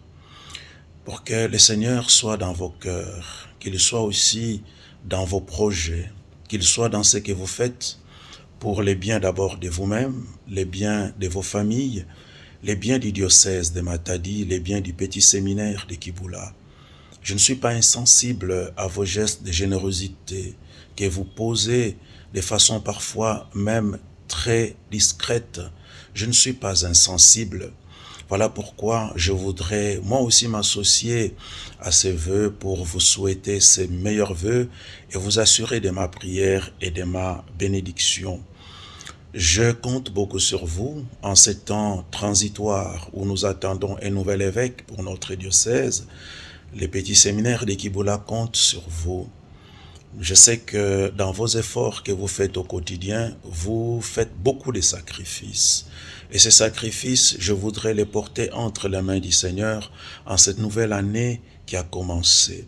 pour que le Seigneur soit dans vos cœurs, qu'il soit aussi dans vos projets, qu'il soit dans ce que vous faites, pour les biens d'abord de vous-même, les biens de vos familles, les biens du diocèse de Matadi, les biens du petit séminaire de Kibula. Je ne suis pas insensible à vos gestes de générosité que vous posez de façon parfois même très discrète. Je ne suis pas insensible. Voilà pourquoi je voudrais moi aussi m'associer à ces vœux pour vous souhaiter ces meilleurs vœux et vous assurer de ma prière et de ma bénédiction. Je compte beaucoup sur vous en ces temps transitoires où nous attendons un nouvel évêque pour notre diocèse. Les petits séminaires de Kibula comptent sur vous. Je sais que dans vos efforts que vous faites au quotidien, vous faites beaucoup de sacrifices. Et ces sacrifices, je voudrais les porter entre les mains du Seigneur en cette nouvelle année qui a commencé.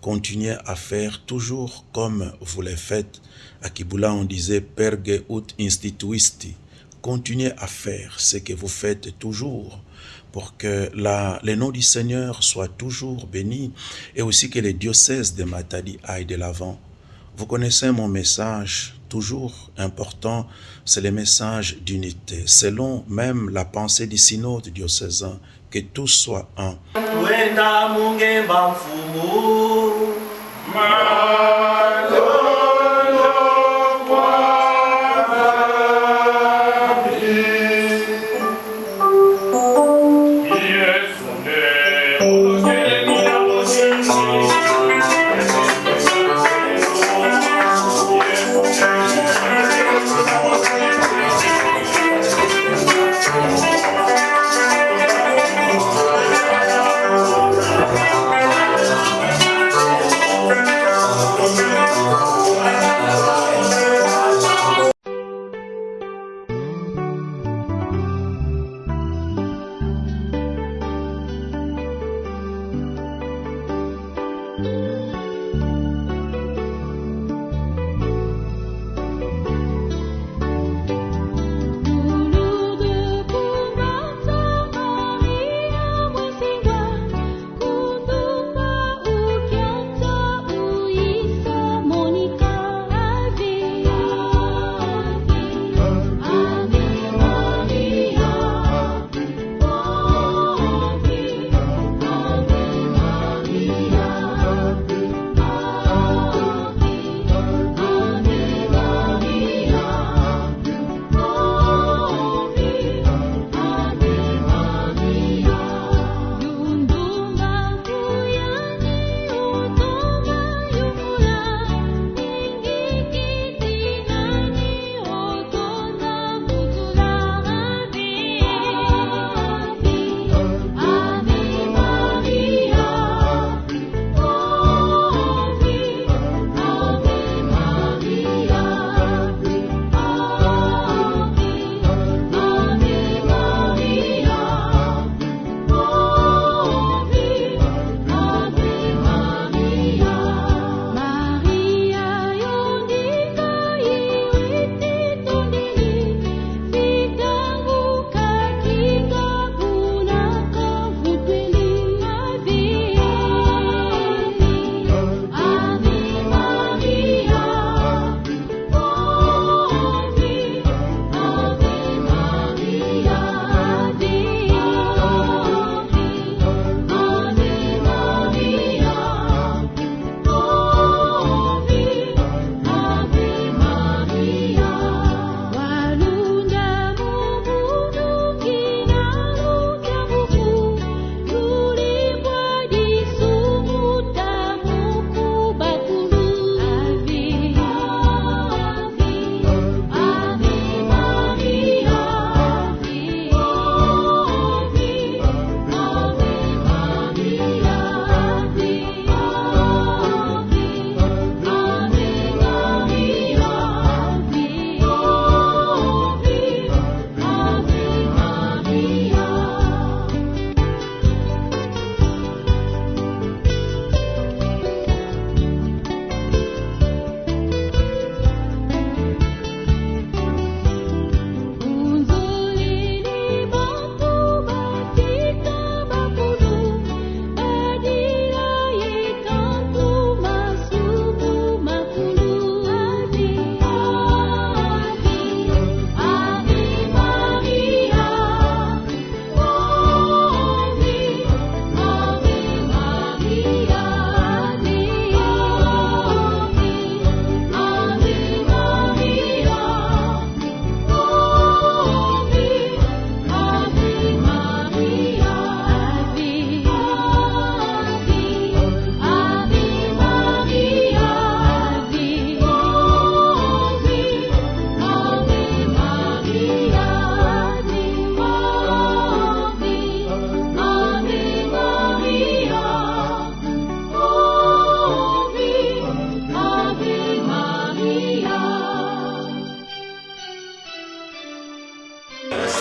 Continuez à faire toujours comme vous le faites. À Kibula, on disait « Perge ut instituisti ». Continuez à faire ce que vous faites toujours pour que le nom du Seigneur soit toujours béni et aussi que le diocèse de Matadi aille de l'avant. Vous connaissez mon message, toujours important, c'est le message d'unité, selon même la pensée du synode diocésain, que tous soient un.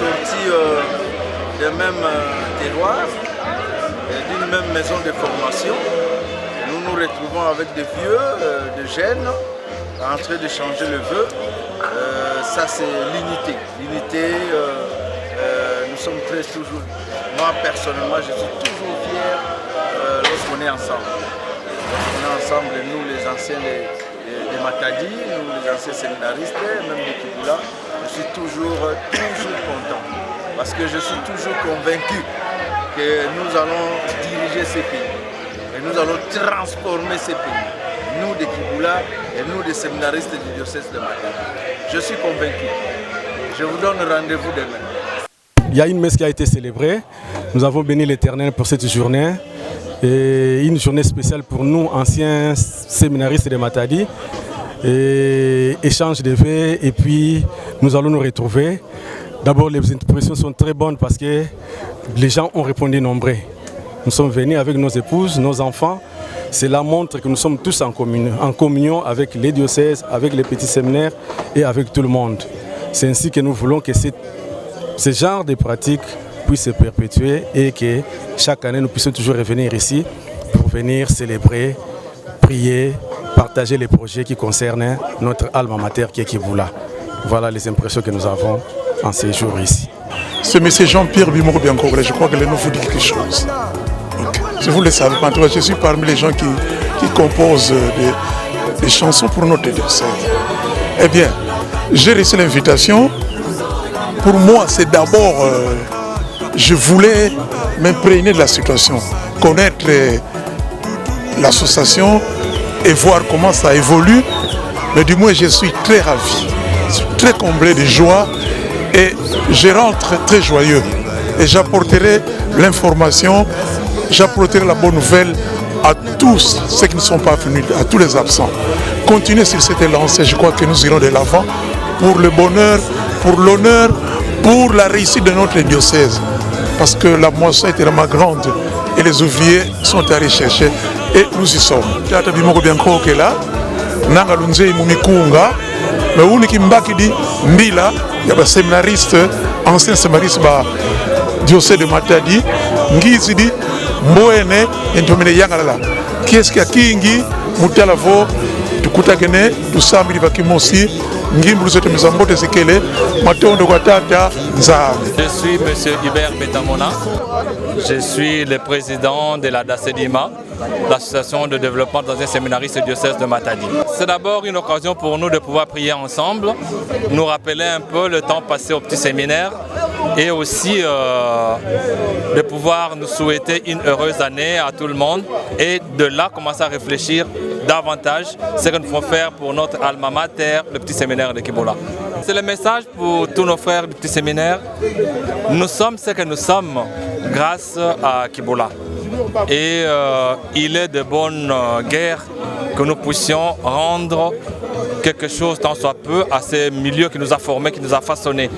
sortis des mêmes terroirs, d'une même maison de formation. Nous nous retrouvons avec des vieux, des jeunes, en train de changer le vœu. Ça c'est l'unité. L'unité, nous sommes toujours. Moi personnellement, je suis toujours fier lorsqu'on est ensemble. On est ensemble, nous les anciens des Matadi, nous les anciens séminaristes, même des Kibula. Je suis toujours content. Parce que je suis toujours convaincu que nous allons diriger ces pays. Et nous allons transformer ces pays. Nous des Kibula et nous des séminaristes du diocèse de Matadi. Je suis convaincu. Je vous donne rendez-vous demain. Il y a une messe qui a été célébrée. Nous avons béni l'Éternel pour cette journée. Et une journée spéciale pour nous, anciens séminaristes de Matadi. Et échange de vœux et puis nous allons nous retrouver. D'abord, les impressions sont très bonnes parce que les gens ont répondu nombreux. Nous sommes venus avec nos épouses, nos enfants. Cela montre que nous sommes tous en communion avec les diocèses, avec les petits séminaires et avec tout le monde. C'est ainsi que nous voulons que ce genre de pratiques puisse se perpétuer et que chaque année nous puissions toujours revenir ici pour venir célébrer, prier, partager les projets qui concernent notre alma mater qui est Kibula. Voilà les impressions que nous avons en ces jours ici. C'est M. Jean-Pierre Bimoro Biancogre, je crois que le nom vous dit quelque chose. Okay. Si vous le savez pas, je suis parmi les gens qui composent des chansons pour notre diocèse. Eh bien, j'ai reçu l'invitation. Pour moi, c'est d'abord, je voulais m'imprégner de la situation, connaître l'association et voir comment ça évolue. Mais du moins, je suis très ravi, très comblé de joie et je rentre très joyeux. Et j'apporterai l'information, j'apporterai la bonne nouvelle à tous ceux qui ne sont pas venus, à tous les absents. Continuez sur cette lancée, je crois que nous irons de l'avant pour le bonheur, pour l'honneur, pour la réussite de notre diocèse. Parce que la moisson est tellement grande et les ouvriers sont allés chercher et nous y sommes. Tata Bimoko Biancogre qui est là, Nanga Lunzei Mumikunga, mais Uniki Mbakidi Mbila, il y a des séminaristes, anciens séminaristes du diocèse de Matadi, Ngizidi, Mboene, Ntomene Yangalala. Qui est-ce qu'il y a Kingi, Moutalavo, Tukutakene, Tusami Vakimosi, Je suis M. Hubert Betamona, je suis le président de la DACEDIMA, l'association de développement des anciens séminaristes du diocèse de Matadi. C'est d'abord une occasion pour nous de pouvoir prier ensemble, nous rappeler un peu le temps passé au petit séminaire et aussi de pouvoir nous souhaiter une heureuse année à tout le monde et de là commencer à réfléchir davantage ce que nous pouvons faire pour notre alma mater, le petit séminaire de Kibula. C'est le message pour tous nos frères du petit séminaire. Nous sommes ce que nous sommes grâce à Kibula. Et il est de bonne guerre que nous puissions rendre quelque chose tant soit peu à ce milieu qui nous a formés, qui nous a façonnés.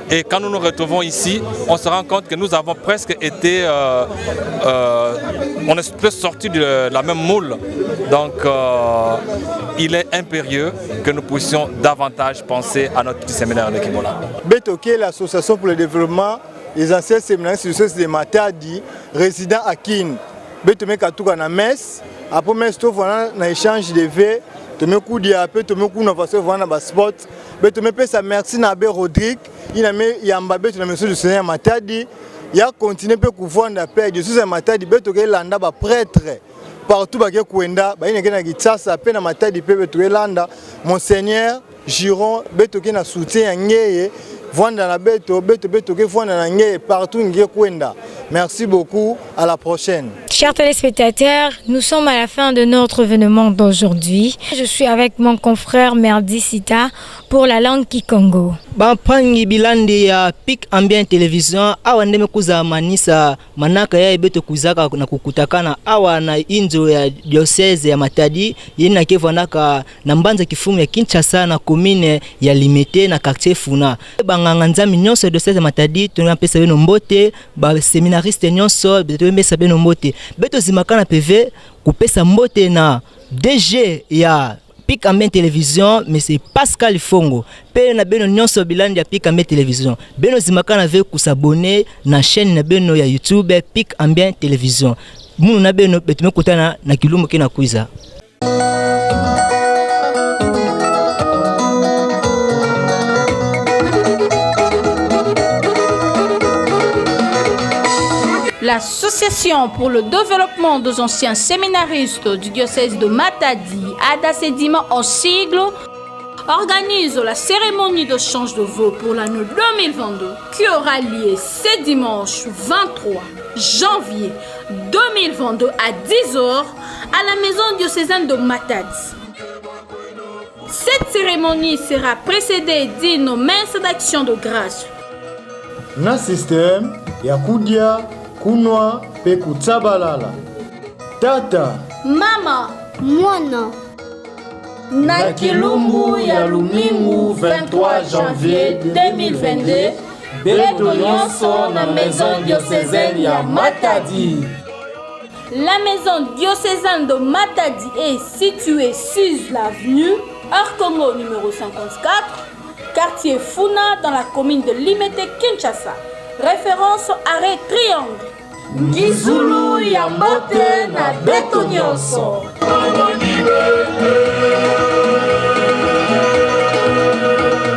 Et quand nous nous retrouvons ici, on se rend compte que nous avons presque été, on est plus sortis de la même moule. Donc il est impérieux que nous puissions davantage penser à notre petit séminaire de Kibula. Betoké, l'association pour le développement des anciens séminaristes de Matadi, résidant à Kin. Betoké Katouka na messe, après messe, on a un échange de vœux. Tomé coup diapé, tomé coup n'avance voir na spot. Tomé pesa merci na Abbé Rodrigue. Il a mis Yambabé sur la maison du Seigneur Matadi. Il a continué peu couvrir la paix. Je suis à Matadi. Betoké landa ba prêtre partout ba kuenda. Ba ina kena gitsasa pe na Matadi pe betoké landa. Monseigneur Giron betoké na soutien ngeye. Vanda na beto betoké vanda na ngeye partout ngeye kuenda. Merci beaucoup. À la prochaine. Chers téléspectateurs, nous sommes à la fin de notre événement d'aujourd'hui. Je suis avec mon confrère Merdi Sita pour la langue Kikongo. Bampangi bilande ya Pic Ambient Television awa ndeme kuza manisa manaka ya ebeto kuzaka na kukutakana awa na inzo ya diocese ya Matadi yina kevanaka na mbanza kifumu ya Kinshasa na commune ya Limete na quartier Funa. Banganga nzami nyonso diocese ya Matadi tunapesa beno mbote ba seminariste nyonso beto beno mbote beto zimakana PV kupesa mbote na DG ya Pic Ambiance Télévision, mais c'est Pascal Fongo. Pe na beno nyonso bilandi ya Pic Ambiance Télévision. Beno zimaka na ve kusabone na chaîne na beno ya YouTube Pic Ambiance Télévision. Munu na beno betume kutana na Kilumbu kina kuiza. L'Association pour le développement des anciens séminaristes du diocèse de Matadi, ADASEDIMA en sigle, organise la cérémonie de change de vœux pour l'année 2022 qui aura lieu ce dimanche 23 janvier 2022 à 10h à la maison diocésaine de Matadi. Cette cérémonie sera précédée d'une mince d'action de grâce. Na système Yakudia Kunwa pe kutsabalala. Tata, mama, mwana. Na Kilumbu ya Lumingu 23 janvier 2022, beto nyonso na maison diocésaine ya Matadi. La maison diocésaine de Matadi est située sur l'avenue Arkongo numéro 54, quartier Funa dans la commune de Limete, Kinshasa. Référence arrêt triangle. Ngizulu ya mbote na beto nyonso.